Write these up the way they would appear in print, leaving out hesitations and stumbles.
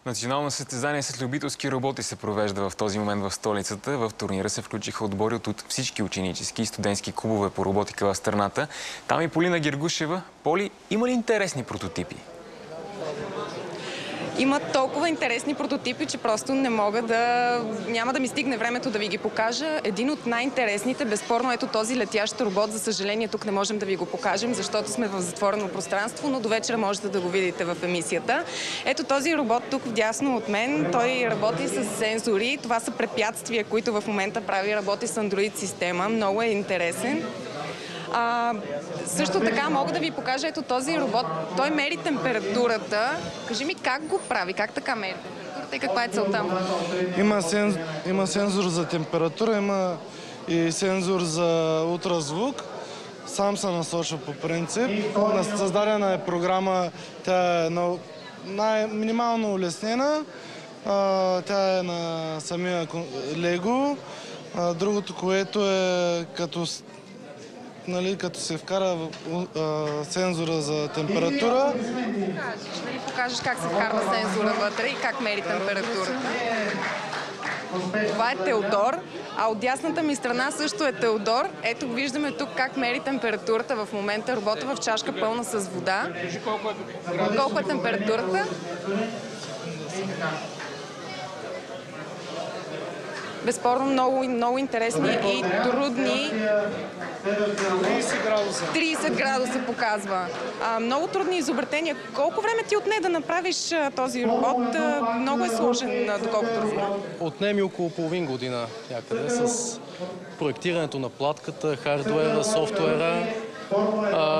Национално състезание с любителски роботи се провежда в този момент в столицата. В турнира се включиха отбори от всички ученически и студентски клубове по роботика в страната. Там и Полина Гергушева. Поли, има ли интересни прототипи? Има толкова интересни прототипи, че просто няма да ми стигне времето да ви ги покажа. Един от най-интересните, безспорно, ето този летящ робот. За съжаление, тук не можем да ви го покажем, защото сме в затворено пространство, но до вечера можете да го видите в емисията. Ето този робот тук вдясно от мен. Той работи с сензори. Това са препятствия, които в момента работи с Android система. Много е интересен. Също така мога да ви покажа ето този робот. Той мери температурата. Кажи ми как го прави, как така мери температурата и каква е целта му? Има сензор за температура, има и сензор за ултразвук. Сам се насочва по принцип. Създадена е програма, тя е минимално улеснена. Тя е на самия Лего. Другото, което е като се вкара сензора за температура. Ще ли покажеш как се вкарва сензора вътре и как мери температурата? Това е Теодор, а от дясната ми страна също е Теодор. Ето виждаме тук как мери температурата в момента. Робота в чашка пълна с вода. Колко е температурата? Безспорно много интересни и трудни. 30 градуса показва. Много трудни изобретения. Колко време ти отне да направиш този робот? Много е сложен, доколкото разбирам. Отне ми около половин година някъде с проектирането на платката, хардуера, софтуера.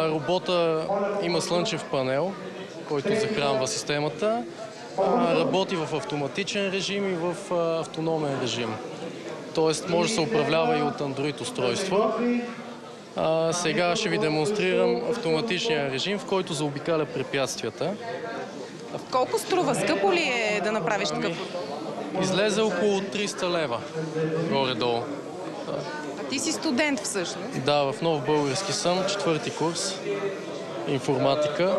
Робота има слънчев панел, който захранва системата. Работи в автоматичен режим и в автономен режим. Тоест може да се управлява и от Android устройство. Сега ще ви демонстрирам автоматичния режим, в който заобикаля препятствията. Колко струва? Скъпо ли е да направиш такъв? Излезе около 300 лева, горе-долу. А ти си студент всъщност? Да, в Нов български съм, 4-ти курс, информатика.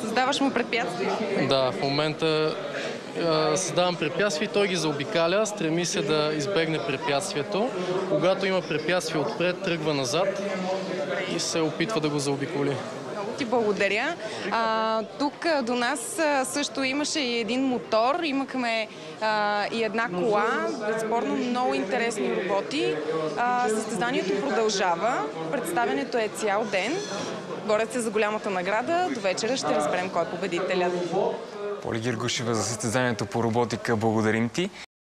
Създаваш му препятствия? Да, в момента създавам препятствия и той ги заобикаля, стреми се да избегне препятствието. Когато има препятствие отпред, тръгва назад и се опитва да го заобиколи. Много ти благодаря. Тук до нас също имаше и един мотор, имахме и една кола, безспорно много интересни роботи. Състезанието продължава, представянето е цял ден. Борят се за голямата награда, до вечера ще разберем кой е победителят. Поли Гергушева за състезанието по роботика. Благодарим ти.